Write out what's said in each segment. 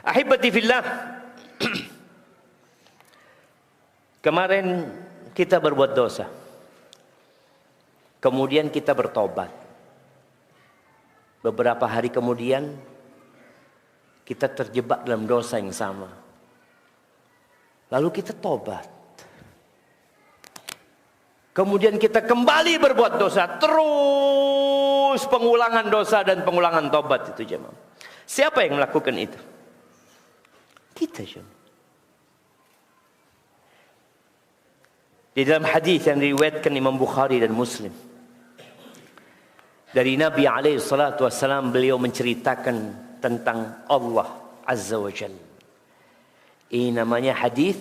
Ahibati fillah, kemarin kita berbuat dosa, kemudian kita bertobat. Beberapa hari kemudian kita terjebak dalam dosa yang sama. Lalu kita tobat. Kemudian kita kembali berbuat dosa. Terus pengulangan dosa dan pengulangan tobat itu jemaah. Siapa yang melakukan itu? Kita jemaah. Di dalam hadis yang diriwayatkan Imam Bukhari dan Muslim, dari Nabi alaihi salatu wassalam, beliau menceritakan tentang Allah Azza wa Jalla. Ini namanya hadis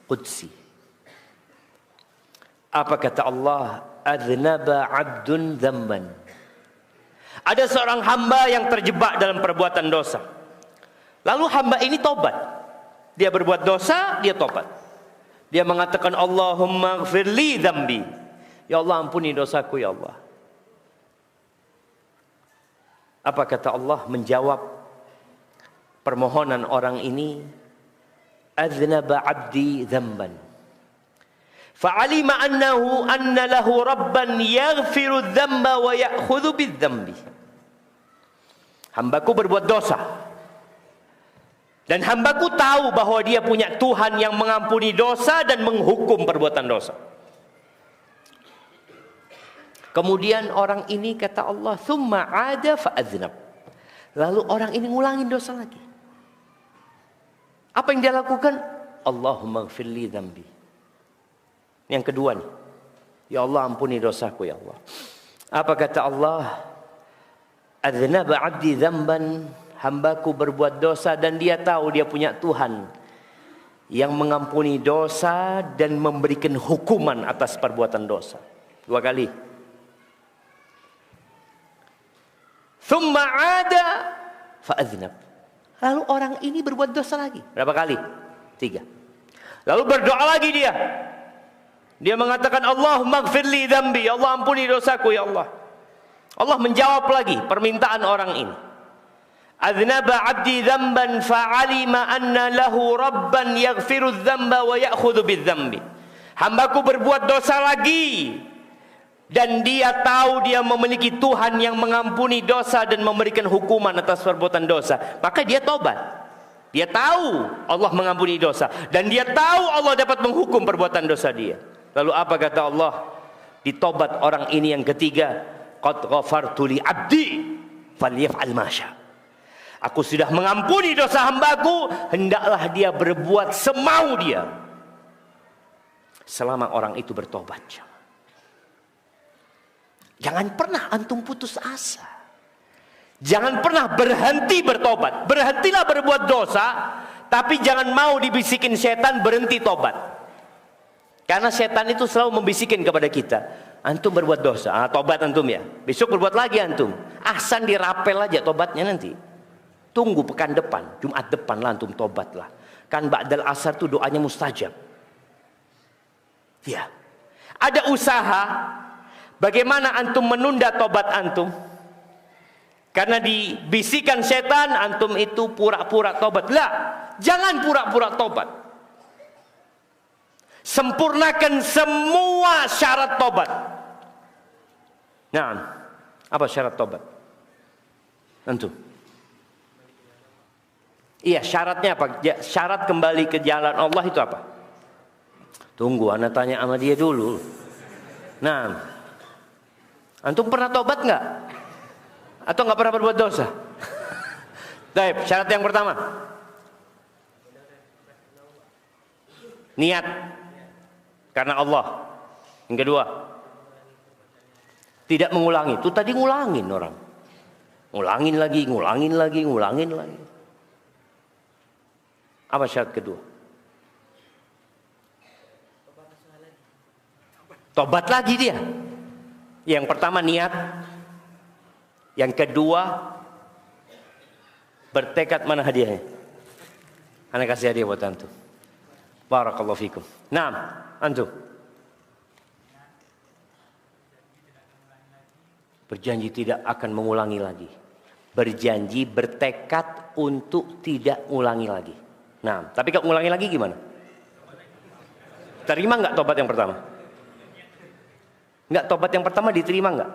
qudsi. Apa kata Allah? Adznaba 'abdun dzamban. Ada seorang hamba yang terjebak dalam perbuatan dosa. Lalu hamba ini tobat. Dia berbuat dosa, dia tobat. Dia mengatakan, Allahumma ighfirli dzambi. Ya Allah, ampuni dosaku ya Allah. Apa kata Allah menjawab permohonan orang ini? Adznaba 'abdi dzamban. Fa'alima anna lahu rabban yaghfiru dzamba wa ya'khudhu bidzambi. Hambaku berbuat dosa. Dan hambaku tahu bahwa dia punya Tuhan yang mengampuni dosa dan menghukum perbuatan dosa. Kemudian orang ini kata Allah, "Tsumma 'ada fa'adznab." Lalu orang ini ngulangin dosa lagi. Apa yang dia lakukan? Allahumma ighfirli dzambi. Yang kedua nih. Ya Allah, ampuni dosaku ya Allah. Apa kata Allah? Adznaba 'abdi dzamban. Hambaku berbuat dosa dan dia tahu dia punya Tuhan yang mengampuni dosa dan memberikan hukuman atas perbuatan dosa. Dua kali. Thumma 'ada fa'adznab. Lalu orang ini berbuat dosa lagi. Berapa kali? 3. Lalu berdoa lagi dia. Dia mengatakan, Allahumma ighfirli dzambi. Ya Allah, ampuni dosaku ya Allah. Allah menjawab lagi permintaan orang ini. Adznaba 'abdi dzamban fa'alima anna lahu rabban yaghfiru dzamba wa ya'khudhu bidzambi. Hambaku berbuat dosa lagi. Dan dia tahu dia memiliki Tuhan yang mengampuni dosa dan memberikan hukuman atas perbuatan dosa. Maka dia tobat. Dia tahu Allah mengampuni dosa. Dan dia tahu Allah dapat menghukum perbuatan dosa dia. Lalu apa kata Allah? Ditobat orang ini yang ketiga. Qad ghafartu li 'abdi falyaf'al ma syaa. Aku sudah mengampuni dosa hambaku. Hendaklah dia berbuat semau dia. Selama orang itu bertobat. Jangan pernah antum putus asa. Jangan pernah berhenti bertobat. Berhentilah berbuat dosa, tapi jangan mau dibisikin setan berhenti tobat. Karena setan itu selalu membisikin kepada kita, antum berbuat dosa, tobat antum ya. Besok berbuat lagi antum. Ahsan dirapel aja tobatnya nanti. Tunggu pekan depan, Jumat depan lah antum tobatlah. Kan ba'dal asar tuh doanya mustajab. Ya. Ada usaha bagaimana antum menunda tobat antum? Karena dibisikan setan antum itu pura-pura tobat. Lah, jangan pura-pura tobat. Sempurnakan semua syarat tobat. Nah, apa syarat tobat? Antum. Iya, syaratnya apa? Syarat kembali ke jalan Allah itu apa? Tunggu, ana tanya sama dia dulu. Nah, antum pernah tobat nggak? Atau nggak pernah berbuat dosa? Baik, syarat yang pertama. Niat. Karena Allah. Yang kedua. Tidak mengulangi. Itu tadi ngulangin orang. Ngulangin lagi, ngulangin lagi, ngulangin lagi. Apa syarat kedua? Tobat lagi dia. Yang pertama niat. Yang kedua bertekad. Mana hadiahnya? Ana kasih hadiah buat antum. Barakallahu fikum. Naam, antum. Berjanji tidak akan mengulangi lagi. berjanji, bertekad untuk tidak ulangi lagi. Nah, tapi kalau ulangi lagi gimana? Terima nggak tobat yang pertama? Nggak, tobat yang pertama diterima nggak?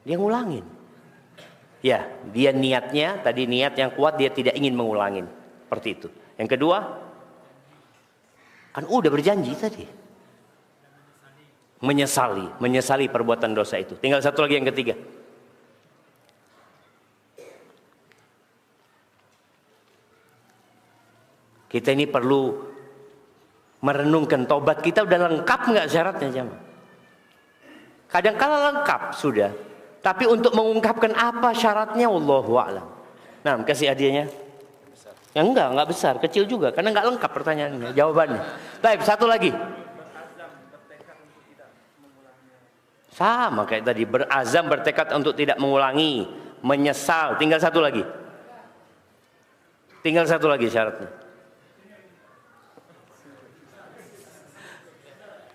Dia ngulangin. Ya, dia niatnya, tadi niat yang kuat, dia tidak ingin mengulangin. Seperti itu. Yang kedua, kan udah berjanji tadi. Menyesali perbuatan dosa itu. Tinggal satu lagi yang ketiga. Kita ini perlu merenungkan tobat kita udah lengkap nggak syaratnya jemaah. Kadang-kala lengkap sudah, tapi untuk mengungkapkan apa syaratnya, wallahu a'lam. Nah, kasih hadiahnya. Ya enggak besar, kecil juga karena enggak lengkap pertanyaannya, jawabannya. Baik, satu lagi. Sama kayak tadi, berazam, bertekad untuk tidak mengulangi, menyesal. Tinggal satu lagi. Tinggal satu lagi syaratnya.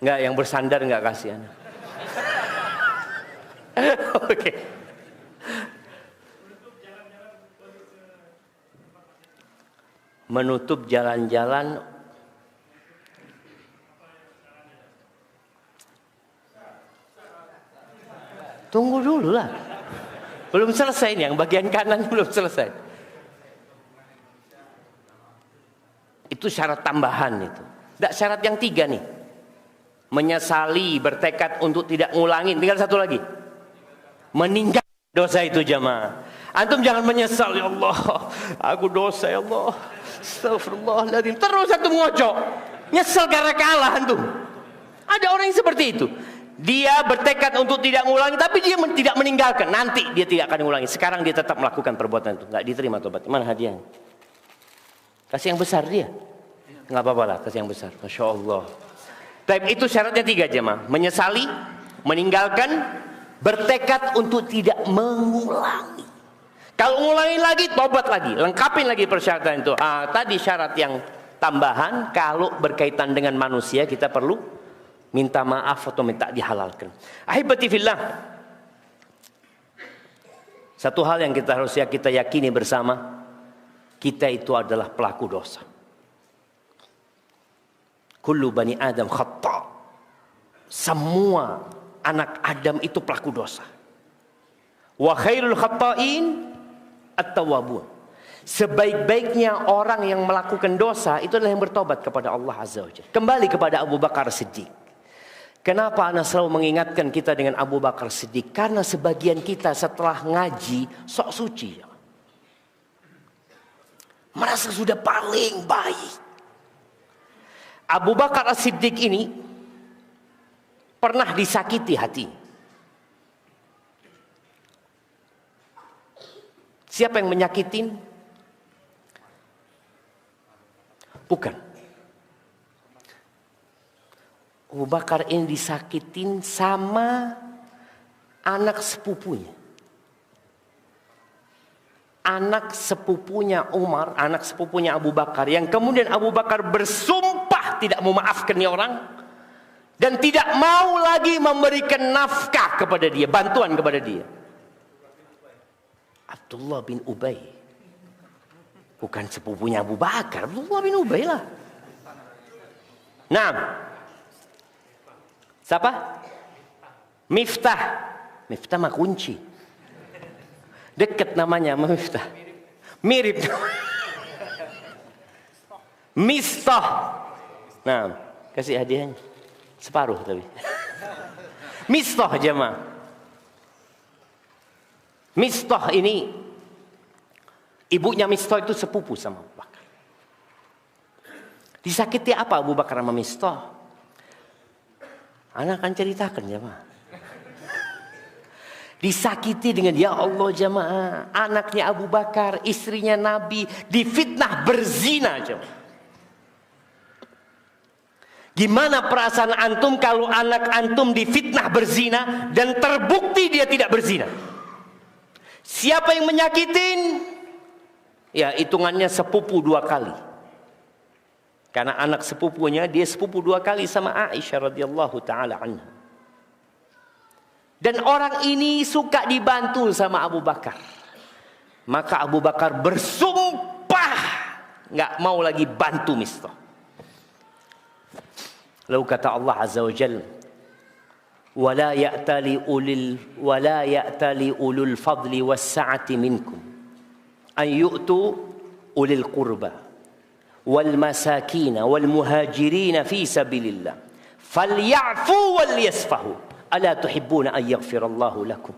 Enggak, yang bersandar enggak kasihan. Oke. Menutup jalan-jalan tunggu dulu lah, belum selesai nih, yang bagian kanan belum selesai. Itu syarat tambahan itu. Tidak, syarat yang tiga nih, menyesali, bertekad untuk tidak ngulangin. Tinggal satu lagi, meninggal dosa itu jamaah. Antum jangan menyesal, ya Allah, aku dosa ya Allah, astagfirullahaladzim, terus antum ngocok, nyesel karena kalah antum. Ada orang yang seperti itu. Dia bertekad untuk tidak mengulangi, tapi dia tidak meninggalkan. Nanti dia tidak akan mengulangi. Sekarang dia tetap melakukan perbuatan itu. Nggak diterima tobat. Mana hadiahnya? Kasih yang besar dia. Nggak apa-apa lah, kasih yang besar. Masya Allah. Tapi itu syaratnya tiga jemaah. Menyesali, meninggalkan, bertekad untuk tidak mengulangi. Kalau mengulangi lagi, tobat lagi. Lengkapin lagi persyaratan itu. Tadi syarat yang tambahan, kalau berkaitan dengan manusia kita perlu minta maaf atau minta dihalalkan. Ahibati fillah, satu hal yang kita harus kita yakini bersama, kita itu adalah pelaku dosa. Kullu bani Adam khata'. Semua anak Adam itu pelaku dosa. Wa khairul khata'in at-tawwabun. Sebaik-baiknya orang yang melakukan dosa itu adalah yang bertobat kepada Allah Azza wa Jalla. Kembali kepada Abu Bakar Siddiq. Kenapa ana selalu mengingatkan kita dengan Abu Bakar Siddiq? Karena sebagian kita setelah ngaji sok suci, merasa sudah paling baik. Abu Bakar Siddiq ini pernah disakiti hati. Siapa yang menyakitin? Bukan. Abu Bakar ini disakitin sama anak sepupunya. Anak sepupunya Umar, anak sepupunya Abu Bakar. Yang kemudian Abu Bakar bersumpah tidak memaafkan ni orang. Dan tidak mau lagi memberikan nafkah kepada dia, bantuan kepada dia. Abdullah bin Ubay. Bukan sepupunya Abu Bakar, Abdullah bin Ubay lah. Nah, siapa? Miftah. Miftah mah kunci. Dekat namanya Miftah. Mirip. Mistah. Nah, kasih hadiahnya. Separuh tapi. Mistah jemaah. Mistah ini ibunya Mistah itu sepupu sama Abu Bakar. Disakiti apa Abu Bakar sama Mistah? Anak akan ceritakan jemaah. Disakiti dengan ya Allah jemaah, anaknya Abu Bakar, istrinya Nabi difitnah berzina jemaah. Gimana perasaan antum kalau anak antum difitnah berzina dan terbukti dia tidak berzina? Siapa yang menyakitin? Ya hitungannya sepupu 2 kali. Karena anak sepupunya dia sepupu 2 kali sama Aisyah radhiyallahu taala anha. Dan orang ini suka dibantu sama Abu Bakar. Maka Abu Bakar bersumpah nggak mau lagi bantu Mistah. Lalu kata Allah Azza wa Jalla, "Wala ya'tali ulul fadli was sa'ati minkum an yu'tu ulil qurba wal masakin wal muhajirin fi sabilillah falyafu wal yasfahu ala tuhibbuna an yaghfirallahu lakum."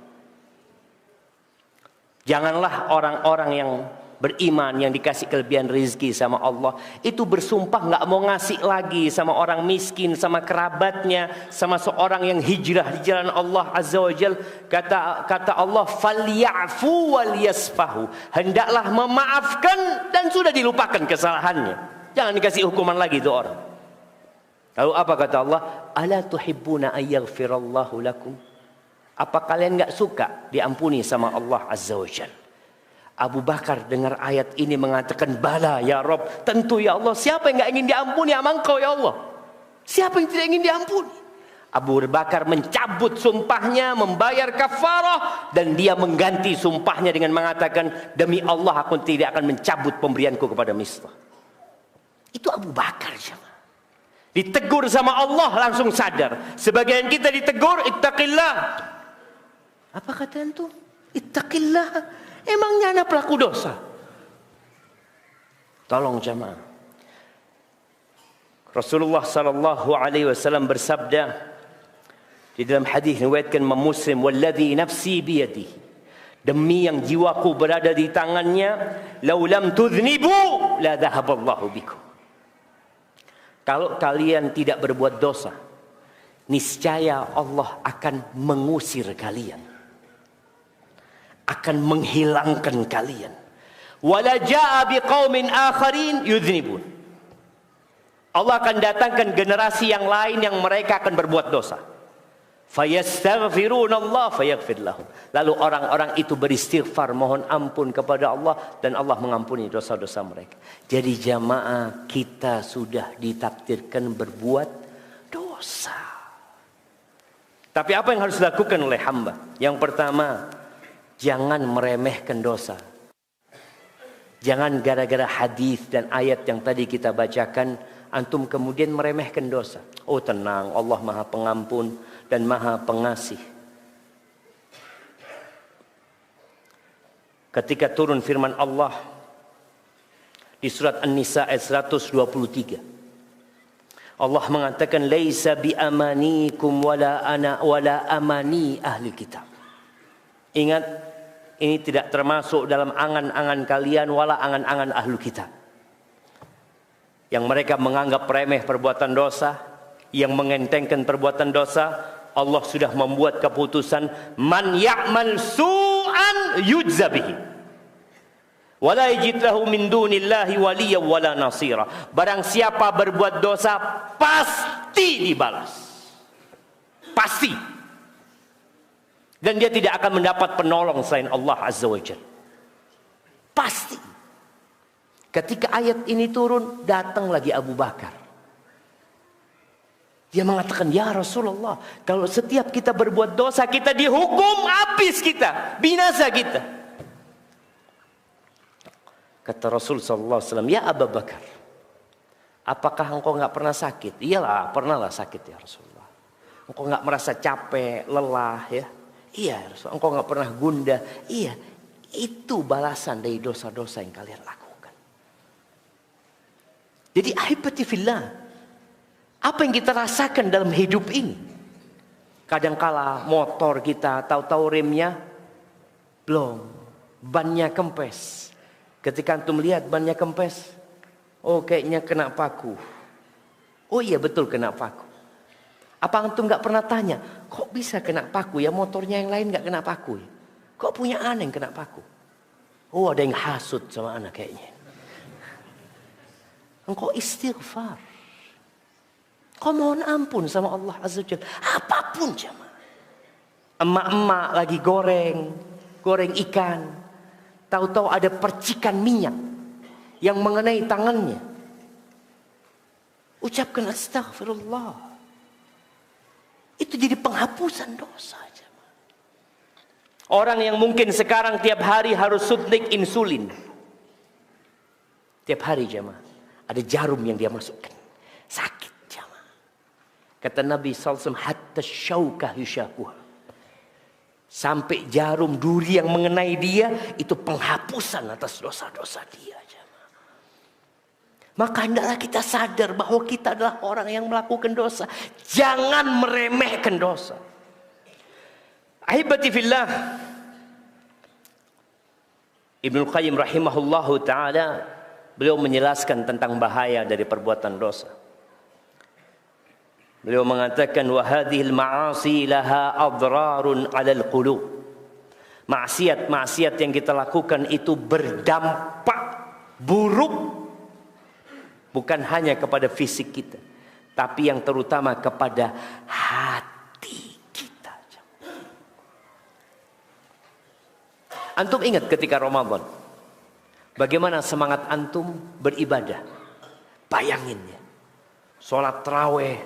Janganlah orang-orang yang beriman, yang dikasih kelebihan rezeki sama Allah, itu bersumpah nggak mau ngasih lagi sama orang miskin, sama kerabatnya, sama seorang yang hijrah di jalan Allah Azza wa Jal. Kata Allah, "Falyafu wal yasfahu." Hendaklah memaafkan dan sudah dilupakan kesalahannya. Jangan dikasih hukuman lagi itu orang. Lalu apa kata Allah? "Ala tuhibbuna an yaghfirallahu lakum?" Apa kalian nggak suka diampuni sama Allah Azza wa Jalla? Abu Bakar dengar ayat ini mengatakan, "Bala ya Rob, tentu ya Allah. Siapa yang nggak ingin diampuni sama Engkau ya Allah? Siapa yang tidak ingin diampuni?" Abu Bakar mencabut sumpahnya, membayar kafarah, dan dia mengganti sumpahnya dengan mengatakan, "Demi Allah aku tidak akan mencabut pemberianku kepada Mistah." Itu Abu Bakar. Ditegur sama Allah langsung sadar. Sebagian kita ditegur, "Ittaqillah." Apa kata itu? Ittaqillah. Emangnya anak pelaku dosa? Tolong jamaah. Rasulullah sallallahu alaihi wasallam bersabda di dalam hadis riwayatkan Imam Muslim, "Walladzi nafsi biyadihi." Demi yang jiwaku berada di tangannya, "Lau lam tudhnibu la dhahaballahu bikum." Kalau kalian tidak berbuat dosa, niscaya Allah akan mengusir kalian, akan menghilangkan kalian. Wala jaa biqaumin akharin yudhnibun. Allah akan datangkan generasi yang lain yang mereka akan berbuat dosa. Fayastaghfiruna Allah fayaghfir lahum. Lalu orang-orang itu beristighfar, mohon ampun kepada Allah, dan Allah mengampuni dosa-dosa mereka. Jadi jamaah, kita sudah ditakdirkan berbuat dosa. Tapi apa yang harus dilakukan oleh hamba? Yang pertama, jangan meremehkan dosa. Jangan gara-gara hadis dan ayat yang tadi kita bacakan, antum kemudian meremehkan dosa. Oh tenang, Allah Maha Pengampun dan Maha Pengasih. Ketika turun firman Allah di surat An-Nisa ayat 123, Allah mengatakan, "Laisa bi amanikum wala amani ahli kitab." Ingat, ini tidak termasuk dalam angan-angan kalian wala angan-angan ahlu kitab, yang mereka menganggap remeh perbuatan dosa, yang mengentengkan perbuatan dosa. Allah sudah membuat keputusan, "Man ya'mal su'an yujza bihi wala yajid lahu min dunillahi waliyyan wala nasira." Barang siapa berbuat dosa pasti dibalas. Pasti. Dan dia tidak akan mendapat penolong selain Allah Azza wa Jalla. Pasti. Ketika ayat ini turun, datang lagi Abu Bakar. Dia mengatakan, "Ya Rasulullah, kalau setiap kita berbuat dosa, kita dihukum, habis kita, binasa kita." Kata Rasul sallallahu alaihi wasallam, "Ya Abu Bakar, apakah engkau enggak pernah sakit?" "Iyalah, pernahlah sakit ya Rasulullah." "Engkau enggak merasa capek, lelah ya?" "Iya Rasul." "Engkau enggak pernah gundah?" "Iya." Itu balasan dari dosa-dosa yang kalian lakukan. Jadi ahibati fillah, apa yang kita rasakan dalam hidup ini? Kadangkala motor kita tahu-tahu remnya belum, bannya kempes. Ketika antum lihat bannya kempes, oh kayaknya kena paku. Oh iya betul kena paku. Apa antum nggak pernah tanya, kok bisa kena paku ya, motornya yang lain nggak kena paku ya? Kok punya anak yang kena paku? Oh ada yang hasut sama anak kayaknya. Engkau istighfar, kau mohon ampun sama Allah Azza wa Jalla. Apapun jamaah. Emak-emak lagi goreng ikan, tahu-tahu ada percikan minyak yang mengenai tangannya. Ucapkan astaghfirullah. Itu jadi penghapusan dosa jamaah. Orang yang mungkin sekarang tiap hari harus suntik insulin. Tiap hari jemaah. Ada jarum yang dia masukkan. Sakit jemaah. Kata Nabi SAW, hatta syaukah yushakuha. Sampai jarum duri yang mengenai dia, itu penghapusan atas dosa-dosa dia. Maka hendaklah kita sadar bahwa kita adalah orang yang melakukan dosa. Jangan meremehkan dosa. Ahibati fillah, Ibnu Qayyim rahimahullahu ta'ala, beliau menjelaskan tentang bahaya dari perbuatan dosa. Beliau mengatakan, wa hadhil ma'asi laha adrarun 'alal qulub. Maksiat-maksiat yang kita lakukan itu berdampak buruk bukan hanya kepada fisik kita, tapi yang terutama kepada hati kita. Antum ingat ketika Ramadan, bagaimana semangat antum beribadah? Bayangin ya, sholat tarawih,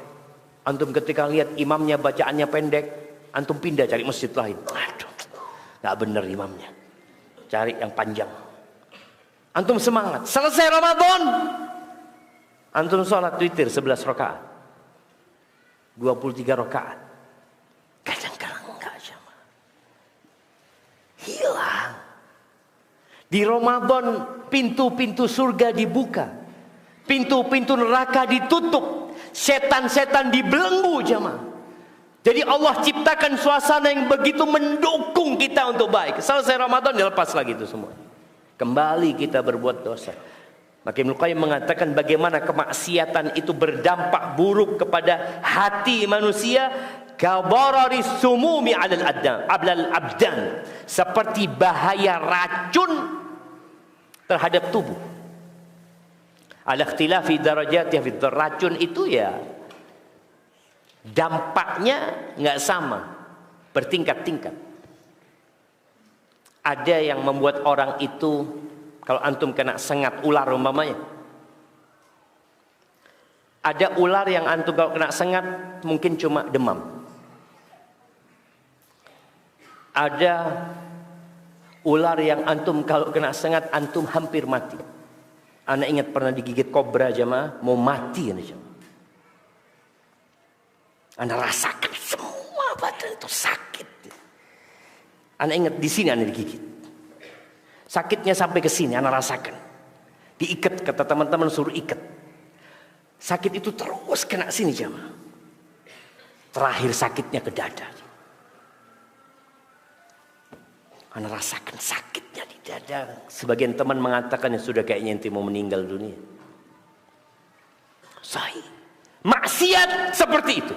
antum ketika lihat imamnya bacaannya pendek, antum pindah cari masjid lain. Aduh, nggak bener imamnya, cari yang panjang. Antum semangat, selesai Ramadan, antum sholat witir 11 rakaat, 23 rakaat. Kadang-kadang enggak sama. Hilang. Di Ramadan pintu-pintu surga dibuka, pintu-pintu neraka ditutup, setan-setan dibelenggu jemaah. Jadi Allah ciptakan suasana yang begitu mendukung kita untuk baik. Selesai Ramadan dilepas lagi itu semua. Kembali kita berbuat dosa. Maka Ibnu Qayyim mengatakan bagaimana kemaksiatan itu berdampak buruk kepada hati manusia, kabarari sumumi 'alal abdan, seperti bahaya racun terhadap tubuh. Ala ikhtilafi darajatih fi racun itu ya dampaknya enggak sama, bertingkat-tingkat. Ada yang membuat orang itu, kalau antum kena sengat ular umpamanya, ada ular yang antum kalau kena sengat mungkin cuma demam. Ada ular yang antum kalau kena sengat antum hampir mati. Anak ingat pernah digigit kobra jemaah, mau mati jemaah. Anak rasakan semua badan itu sakit. Anak ingat di sini anak digigit. Sakitnya sampai ke sini, anak rasakan. Diikat, kata teman-teman suruh ikat. Sakit itu terus kena sini jemaah. Terakhir sakitnya ke dada. Anak rasakan sakitnya di dada. Sebagian teman mengatakan sudah kayaknya ente mau meninggal dunia. Sahih. Maksiat seperti itu.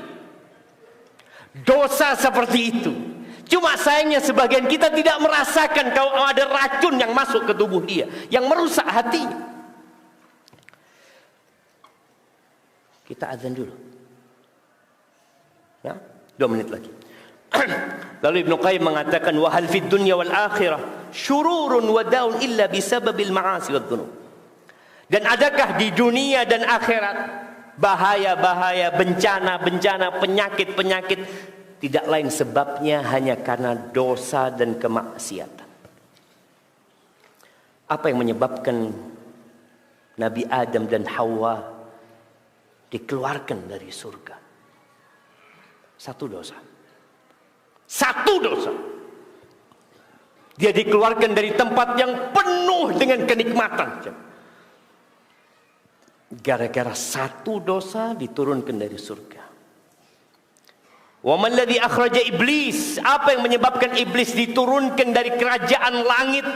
Dosa seperti itu. Cuma sayangnya sebagian kita tidak merasakan kalau ada racun yang masuk ke tubuh dia, yang merusak hatinya. Kita azan dulu. Ya, 2 menit lagi. Lalu Ibnu Qayyim mengatakan, wa hal fid dunya wal akhirah syururun wa daun illa bisababil ma'asi wad dhunub. Dan adakah di dunia dan akhirat bahaya-bahaya, bencana-bencana, penyakit-penyakit tidak lain sebabnya hanya karena dosa dan kemaksiatan. Apa yang menyebabkan Nabi Adam dan Hawa dikeluarkan dari surga? Satu dosa. Satu dosa. Dia dikeluarkan dari tempat yang penuh dengan kenikmatan. Gara-gara satu dosa diturunkan dari surga. Wa man ladzi akhraja iblis, apa yang menyebabkan iblis diturunkan dari kerajaan langit,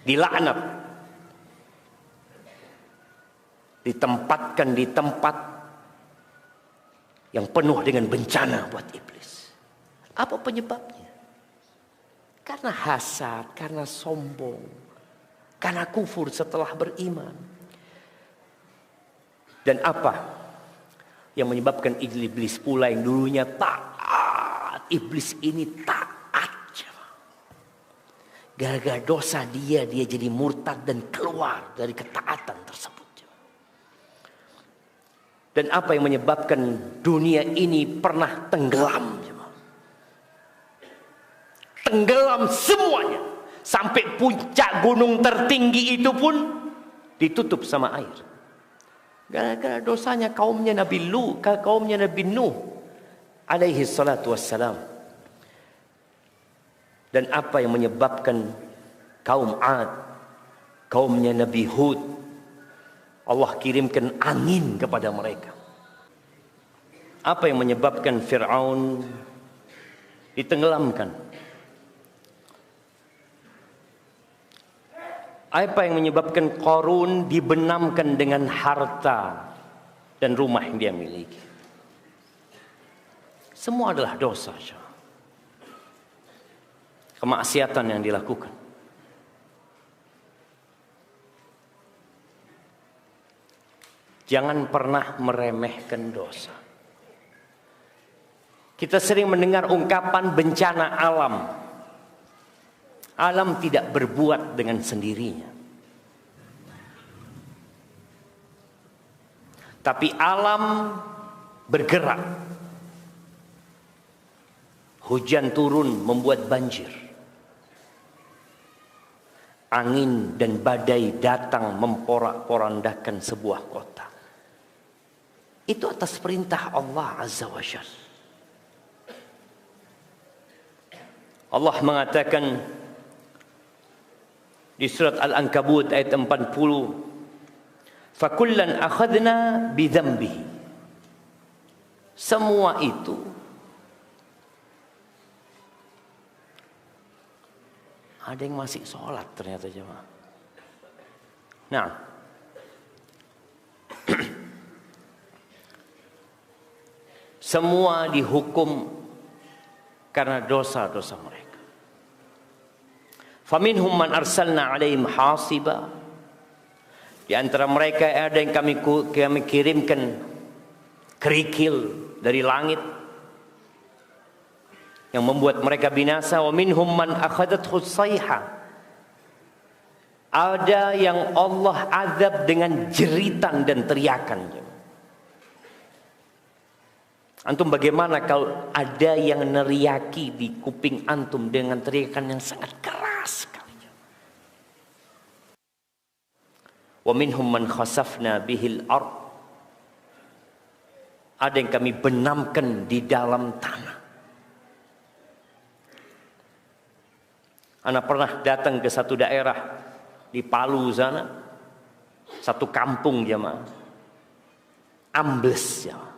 dilaknat, ditempatkan di tempat yang penuh dengan bencana buat iblis. Apa penyebabnya? Karena hasad, karena sombong, karena kufur setelah beriman. Dan apa yang menyebabkan iblis pula yang dulunya taat, iblis ini taat. Gara-gara dosa dia jadi murtad dan keluar dari ketaatan tersebut. Dan apa yang menyebabkan dunia ini pernah tenggelam? tenggelam semuanya. Sampai puncak gunung tertinggi itu pun ditutup sama air. Gara-gara dosanya kaumnya Nabi Nuh alaihi salatu wassalam. Dan apa yang menyebabkan kaum Ad, kaumnya Nabi Hud, Allah kirimkan angin kepada mereka. Apa yang menyebabkan Fir'aun ditenggelamkan? Apa yang menyebabkan Qarun dibenamkan dengan harta dan rumah yang dia miliki? Semua adalah dosa, kemaksiatan yang dilakukan. Jangan pernah meremehkan dosa. Kita sering mendengar ungkapan bencana alam. Alam tidak berbuat dengan sendirinya. Tapi alam bergerak. Hujan turun membuat banjir. Angin dan badai datang memporak-porandakan sebuah kota. Itu atas perintah Allah Azza wa Jalla. Allah mengatakan di surat Al-Ankabut ayat 40, "Fakullan akhadna bidzambihi." Semua itu ada yang masih sholat ternyata jemaah. Nah, semua dihukum karena dosa-dosa mereka. Faminhum man arsalna alaihim hasiba. Di antara mereka ada yang kami kirimkan kerikil dari langit yang membuat mereka binasa. Wa minhum man akhadathu sayha. Ada yang Allah azab dengan jeritan dan teriakan. Antum bagaimana kalau ada yang neriaki di kuping antum dengan teriakan yang sangat keras sekali. Wa minhum man khasafna bihil ard. Ada yang kami benamkan di dalam tanah. Ana pernah datang ke satu daerah di Palu sana, satu kampung jemaah, ambles jemaah.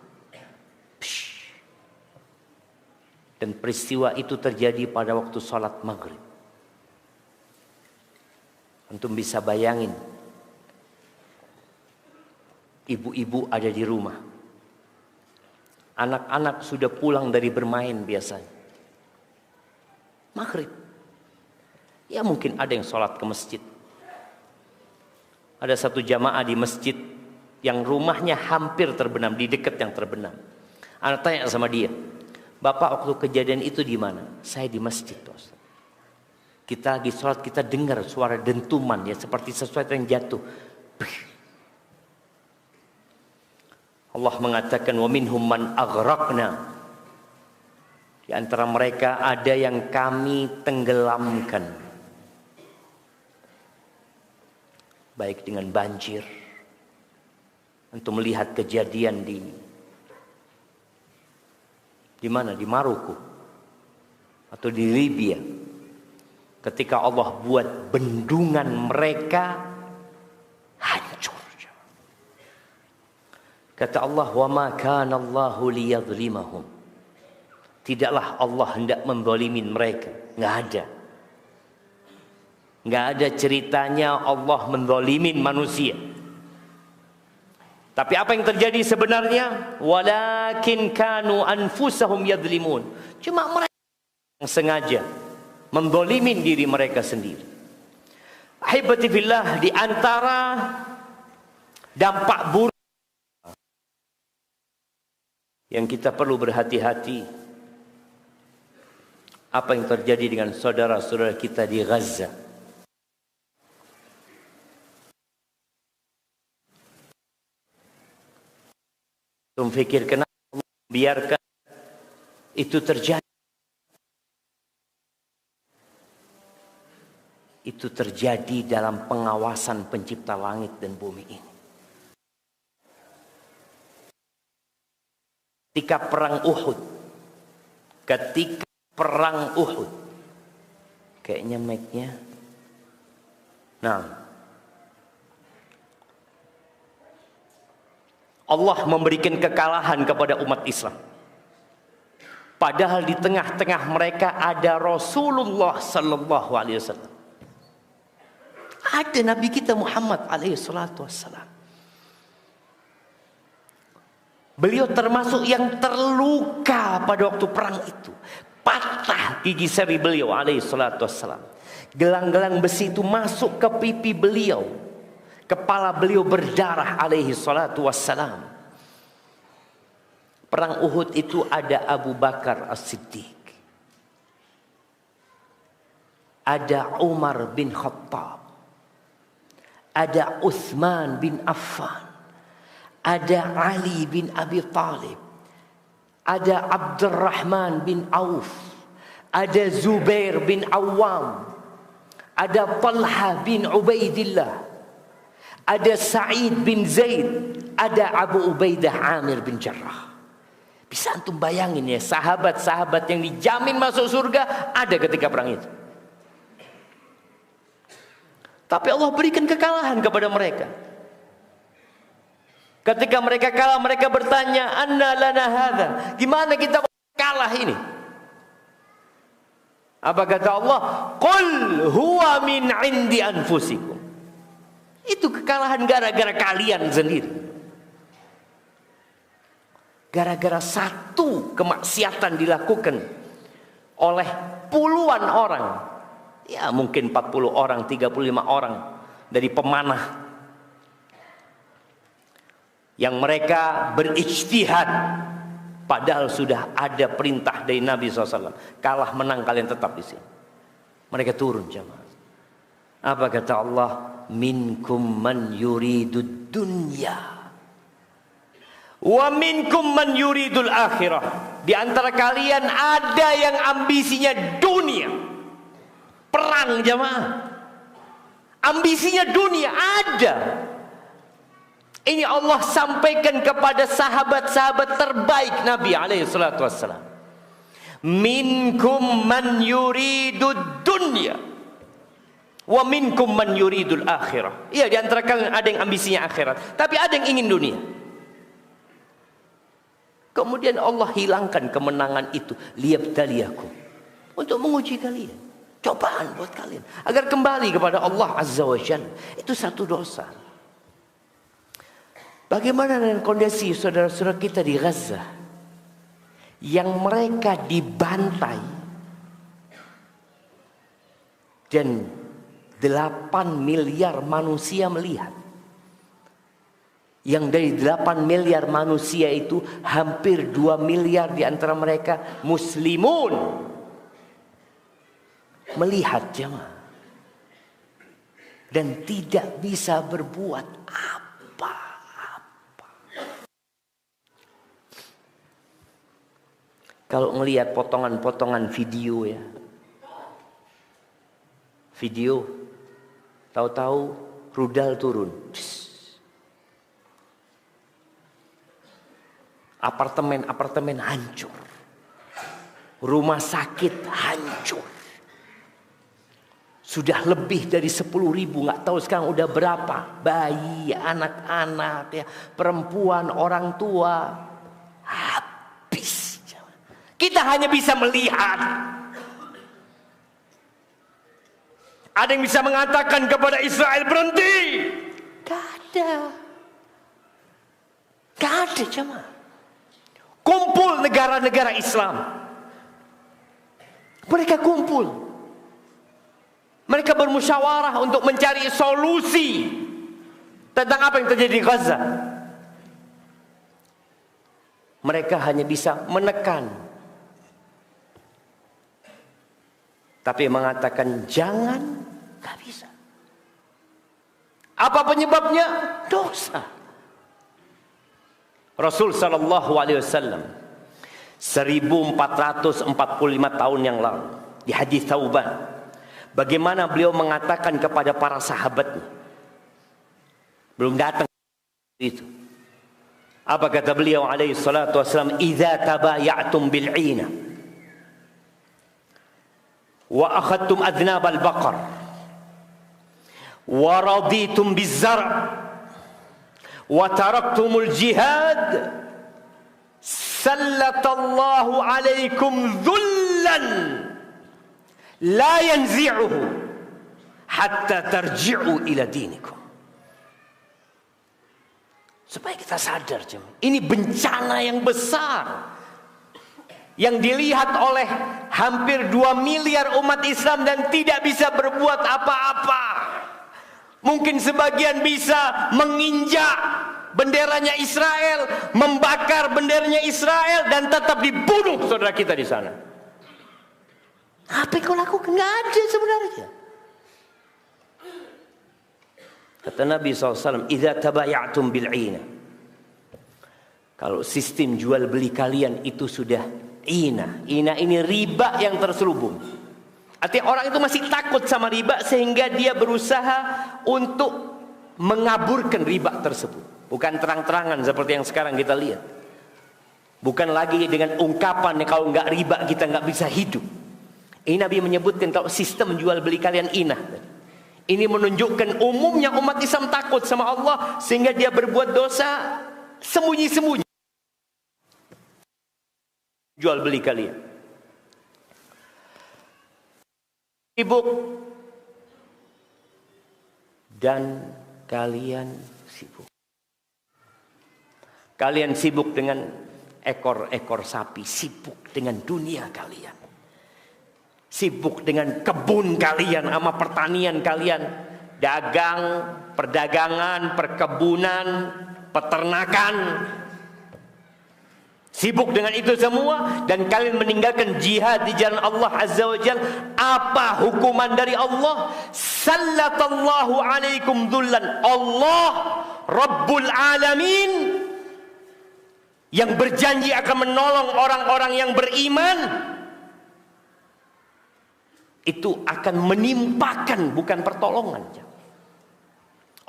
Dan peristiwa itu terjadi pada waktu sholat maghrib. Antum bisa bayangin, ibu-ibu ada di rumah, anak-anak sudah pulang dari bermain biasanya, maghrib. Ya mungkin ada yang sholat ke masjid. Ada satu jamaah di masjid yang rumahnya hampir terbenam, di dekat yang terbenam. Anak tanya sama dia, "Bapak waktu kejadian itu di mana?" "Saya di masjid, Ustaz." Kita lagi sholat, kita dengar suara dentuman ya, seperti sesuatu yang jatuh. Allah mengatakan, "Wa minhum man aghraqna." Di antara mereka ada yang kami tenggelamkan, baik dengan banjir. Untuk melihat kejadian di mana? Di Maroko atau di Libya. Ketika Allah buat bendungan mereka hancur. Kata Allah, "Wa ma kana Allahu liyadhlimahum." Tidaklah Allah hendak menzalimin mereka. Enggak ada. Enggak ada ceritanya Allah menzalimin manusia. Tapi apa yang terjadi sebenarnya? Walakin kanu anfusahum yadhlimun. Cuma mereka yang sengaja menzalimin diri mereka sendiri. Ahibati fillah, di antara dampak buruk yang kita perlu berhati-hati, apa yang terjadi dengan saudara-saudara kita di Gaza. Fikir kenapa Allah membiarkan itu terjadi? itu terjadi dalam pengawasan pencipta langit dan bumi ini. Ketika perang Uhud, kayaknya mic-nya. Nah, Allah memberikan kekalahan kepada umat Islam. Padahal di tengah-tengah mereka ada Rasulullah sallallahu alaihi wasallam. Ada Nabi kita Muhammad alaihi salatu wassalam. Beliau termasuk yang terluka pada waktu perang itu. Patah gigi seri beliau alaihi salatu wassalam. Gelang-gelang besi itu masuk ke pipi beliau. Kepala beliau berdarah alaihi salatu wassalam. Perang Uhud itu ada Abu Bakar As-Siddiq, ada Umar bin Khattab, ada Uthman bin Affan, ada Ali bin Abi Talib, ada Abdurrahman bin Auf, ada Zubair bin Awam, ada Talha bin Ubaidillah, ada Sa'id bin Zaid, ada Abu Ubaidah Amir bin Jarrah. Bisa antum bayangin ya, sahabat-sahabat yang dijamin masuk surga ada ketika perang itu. Tapi Allah berikan kekalahan kepada mereka. Ketika mereka kalah, mereka bertanya, "Anna lana hadza?" Gimana kita kalah ini? Apa kata Allah? "Qul huwa min 'indi anfusikum." Itu kekalahan gara-gara kalian sendiri. Gara-gara satu kemaksiatan dilakukan oleh puluhan orang. Ya mungkin 40 orang, 35 orang dari pemanah. Yang mereka berijtihad. Padahal sudah ada perintah dari Nabi SAW. Kalah menang kalian tetap di sini. Mereka turun jamaah. Apa kata Allah? Minkum man yuridud dunya. Wa minkum man yuridul akhirah. Di antara kalian ada yang ambisinya dunia. Perang jamaah. Ambisinya dunia ada. Ini Allah sampaikan kepada sahabat-sahabat terbaik Nabi alaihi salatu wassalam. Minkum man yuridud dunya. Wa minkum man yuridul akhirah. Iya, di antara kalian ada yang ambisinya akhirat, tapi ada yang ingin dunia. Kemudian Allah hilangkan kemenangan itu, liyabtaliyakum, untuk menguji kalian, cobaan buat kalian agar kembali kepada Allah Azza wa Jalla. Itu satu dosa. Bagaimana dengan kondisi saudara-saudara kita di Gaza yang mereka dibantai dan 8 miliar manusia melihat? Yang dari 8 miliar manusia itu hampir 2 miliar di antara mereka muslimun. Melihat jemaah. Dan tidak bisa berbuat apa-apa. Kalau melihat potongan-potongan video ya. Video. Tahu-tahu rudal turun. Apartemen-apartemen hancur. Rumah sakit hancur. Sudah lebih dari 10.000, nggak tahu sekarang udah berapa. Bayi, anak-anak, ya, perempuan, orang tua. Habis. Kita hanya bisa melihat. Ada yang bisa mengatakan kepada Israel berhenti? Gak ada. Gak ada jemaah. Kumpul negara-negara Islam. Mereka kumpul. Mereka bermusyawarah untuk mencari solusi tentang apa yang terjadi di Gaza. Mereka hanya bisa menekan. Tapi mengatakan jangan, gak bisa. Apa penyebabnya? Dosa. Rasul sallallahu alaihi wasallam 1445 tahun yang lalu di hadis Thauban Bagaimana beliau mengatakan kepada para sahabatnya, belum datang itu. Apa kata beliau alaihi salatu wassalam? Idza tabaya'tum bil'ina wa akhadtum adnab al-baqar wa raditum biz-zar' wa taraktumul jihad sallatallahu alaikum dhullan la yanzi'uhu hatta tarji'u ila dinikum. Supaya kita sadar, ini bencana yang besar yang dilihat oleh hampir 2 miliar umat Islam dan tidak bisa berbuat apa-apa. Mungkin sebagian bisa menginjak benderanya Israel, membakar benderanya Israel, dan tetap dibunuh saudara kita di sana. Apa yang kau lakukan? Nggak ada sebenarnya. Kata Nabi SAW, idza tabaya'tum bil'ina. Kalau sistem jual beli kalian itu sudah ina. Ina ini riba yang terselubung. Artinya orang itu masih takut sama riba sehingga dia berusaha untuk mengaburkan riba tersebut. Bukan terang-terangan seperti yang sekarang kita lihat. Bukan lagi dengan ungkapan kalau nggak riba kita nggak bisa hidup. Ini Nabi menyebutkan kalau sistem jual beli kalian ina. Ini menunjukkan umumnya umat Islam takut sama Allah sehingga dia berbuat dosa sembunyi-sembunyi. Jual beli kalian. Sibuk. Dan kalian sibuk. Kalian sibuk dengan ekor-ekor sapi. Sibuk dengan dunia kalian. Sibuk dengan kebun kalian, sama pertanian kalian, dagang, perdagangan, perkebunan, peternakan. Sibuk dengan itu semua dan kalian meninggalkan jihad di jalan Allah Azza wa Jalla. Apa hukuman dari Allah? Sallatallahu alaikum dhullan. Allah Rabbul Alamin yang berjanji akan menolong orang-orang yang beriman, itu akan menimpakan, bukan pertolongan.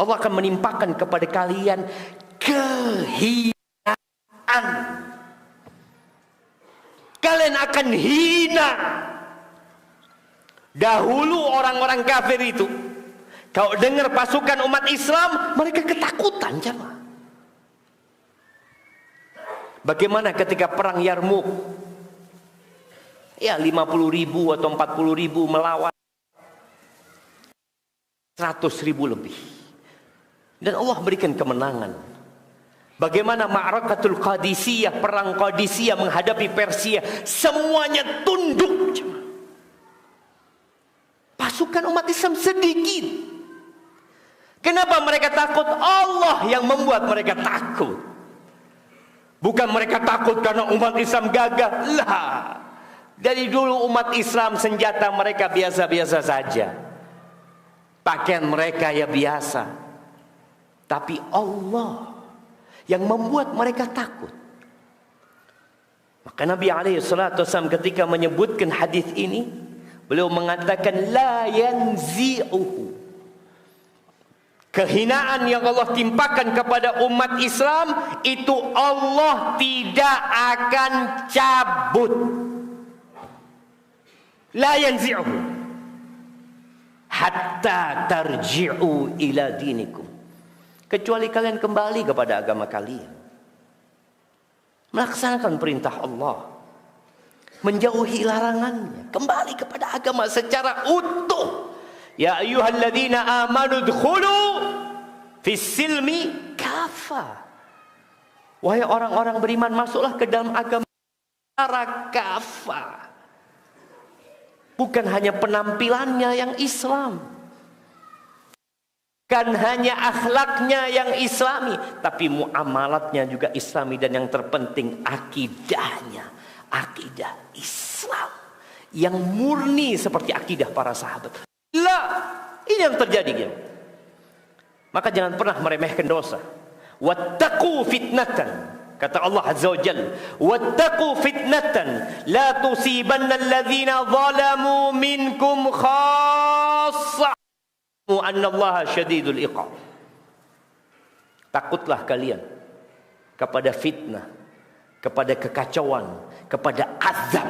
Allah akan menimpakan kepada kalian kehinaan. Kalian akan hina. Dahulu orang-orang kafir itu, kalau dengar pasukan umat Islam, mereka ketakutan, jemaah. Bagaimana ketika perang Yarmuk? Ya 50.000 atau 40.000 melawan 100.000 lebih. Dan Allah berikan kemenangan. Bagaimana Ma'rakatul Qadisiyah, perang Qadisiyah menghadapi Persia, semuanya tunduk. Pasukan umat Islam sedikit. Kenapa mereka takut? Allah yang membuat mereka takut. Bukan mereka takut karena umat Islam gagah. Lah. Dari dulu umat Islam senjata mereka biasa-biasa saja. Pakaian mereka ya biasa. Tapi Allah yang membuat mereka takut. Maka Nabi SAW ketika menyebutkan hadis ini, beliau mengatakan la yanzi'uhu. Kehinaan yang Allah timpakan kepada umat Islam itu Allah tidak akan cabut. La yanzi'uhu hatta tarji'u ila dinikum. Kecuali kalian kembali kepada agama kalian, melaksanakan perintah Allah, menjauhi larangannya, kembali kepada agama secara utuh. Ya ayyuhalladzina amanu dkhulu fis silmi kafa. Wahai orang-orang beriman, masuklah ke dalam agama secara kafa. Bukan hanya penampilannya yang Islam, bukan hanya akhlaknya yang Islami, tapi muamalatnya juga Islami, dan yang terpenting akidahnya, akidah Islam yang murni seperti akidah para sahabat. Lah, ini yang terjadi gitu. Maka jangan pernah meremehkan dosa. Wattaqu fitnatan Kata Allah Azza wa Jalla, "Wattaqu fitnatan la tusibanna alladhina zalamu minkum khassa wa anna Allaha syadidul iqab." Takutlah kalian kepada fitnah, kepada kekacauan, kepada azab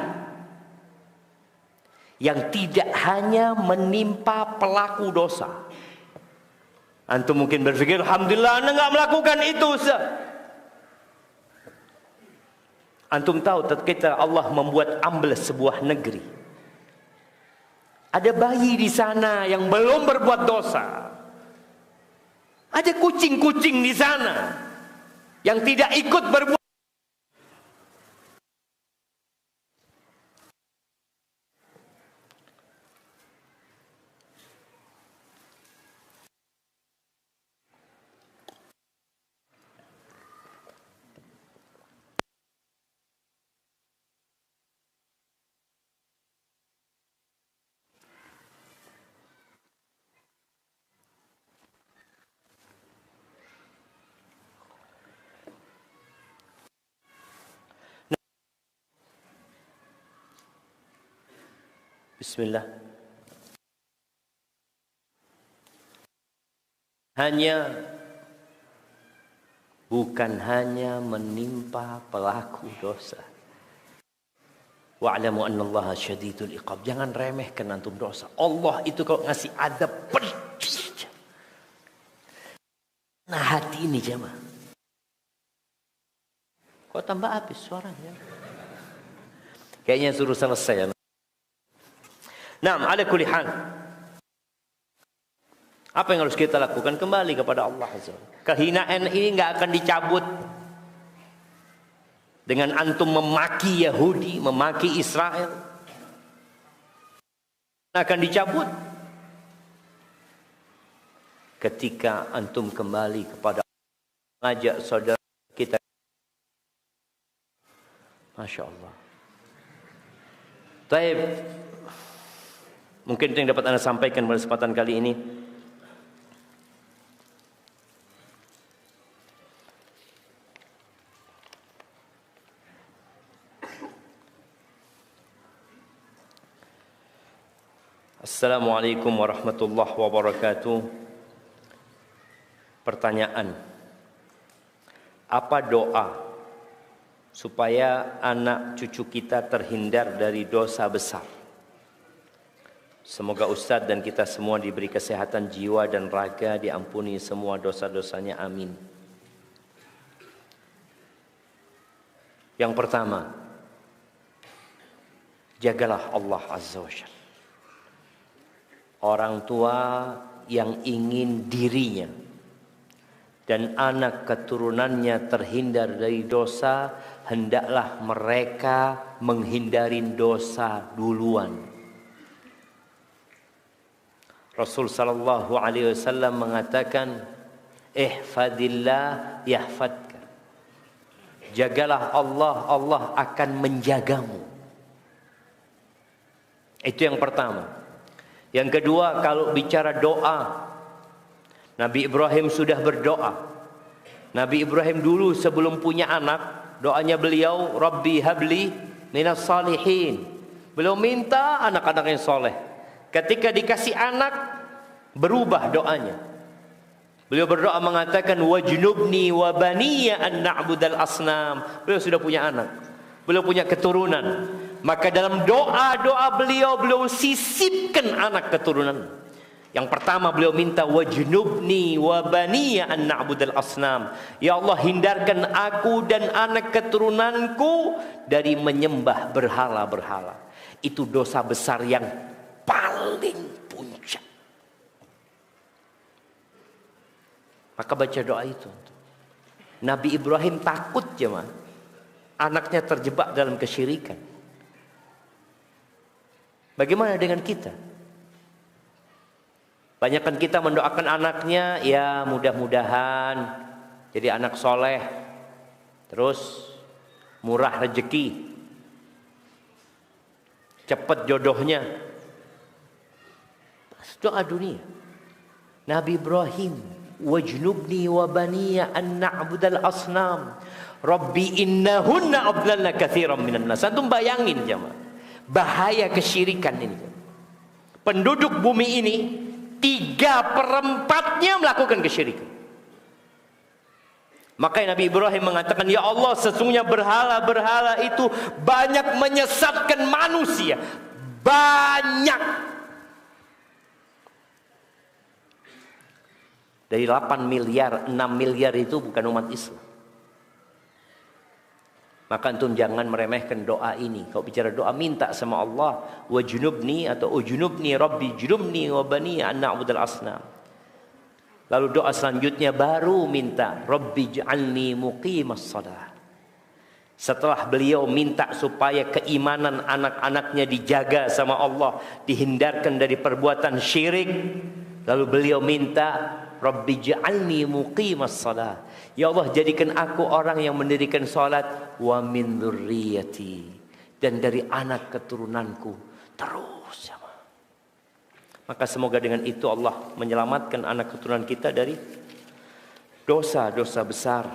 yang tidak hanya menimpa pelaku dosa. Antum mungkin berpikir, alhamdulillah anda nggak melakukan itu, Ustaz. Antum tahu ketika Allah membuat ambles sebuah negeri, ada bayi di sana yang belum berbuat dosa, ada kucing-kucing di sana yang tidak ikut berbuat. Bismillah. Bukan hanya menimpa pelaku dosa. Wa'lamu annallaha syadidul iqab. Jangan remehkan antum dosa. Allah itu kalau ngasih adab pedih. Nah, hati ini jemaah. Kok tambah habis suaranya? Kayaknya suruh selesai. Nah, ala kulli hal. Apa yang harus kita lakukan? Kembali kepada Allah Azza. Kehinaan ini nggak akan dicabut dengan antum memaki Yahudi, memaki Israel. Akan dicabut ketika antum kembali kepada mengajak saudara kita. Masya Allah. Taib. Mungkin itu yang dapat Anda sampaikan pada kesempatan kali ini. Assalamualaikum warahmatullahi wabarakatuh. Pertanyaan: apa doa supaya anak cucu kita terhindar dari dosa besar? Semoga Ustadz dan kita semua diberi kesehatan jiwa dan raga, diampuni semua dosa-dosanya, amin. Yang pertama, jagalah Allah Azza wa Jalla. Orang tua yang ingin dirinya dan anak keturunannya terhindar dari dosa, hendaklah mereka menghindari dosa duluan. Rasul sallallahu alaihi wasallam mengatakan, ihfadillah yahfadka. Jagalah Allah, Allah akan menjagamu. Itu yang pertama. Yang kedua, kalau bicara doa, Nabi Ibrahim sudah berdoa. Nabi Ibrahim dulu sebelum punya anak, doanya beliau, Rabbi habli minas salihin. Beliau minta anak-anak yang soleh. Ketika dikasih anak, berubah doanya. Beliau berdoa mengatakan, wajnubni wa baniya an na'budal asnam. Beliau sudah punya anak, beliau punya keturunan. Maka dalam doa-doa beliau sisipkan anak keturunan. Yang pertama beliau minta, wajnubni wa baniya an na'budal asnam. Ya Allah, hindarkan aku dan anak keturunanku dari menyembah berhala-berhala. Itu dosa besar yang paling puncak. Maka baca doa itu. Nabi Ibrahim takut jemaah, anaknya terjebak dalam kesyirikan. Bagaimana dengan kita? Banyakkan kita mendoakan anaknya, ya mudah-mudahan jadi anak soleh, terus murah rezeki, cepat jodohnya. Doa dunia. Nabi Ibrahim wajnubni wa baniya an na'budal asnam rabbi innahunna adlalna katsiran minan nas. Antum bayangin jemaah, bahaya kesyirikan ini. Penduduk bumi ini 3/4-nya melakukan kesyirikan. Makanya Nabi Ibrahim mengatakan, ya Allah, sesungguhnya berhala-berhala itu banyak menyesatkan manusia. Banyak. Dari 8 miliar, 6 miliar itu bukan umat Islam. Maka antum jangan meremehkan doa ini. Kalau bicara doa, minta sama Allah, wajnubni atau ujnubni rabbi junubni wa bani an na'budal asnam. Lalu doa selanjutnya baru minta rabbi ij'alni muqimas shalah. Setelah beliau minta supaya keimanan anak-anaknya dijaga sama Allah, dihindarkan dari perbuatan syirik, lalu beliau minta rabbi ij'alni muqimas shalah. Ya Allah, jadikan aku orang yang mendirikan salat, wa min dzurriyyati, dan dari anak keturunanku terus ya. Maka semoga dengan itu Allah menyelamatkan anak keturunan kita dari dosa-dosa besar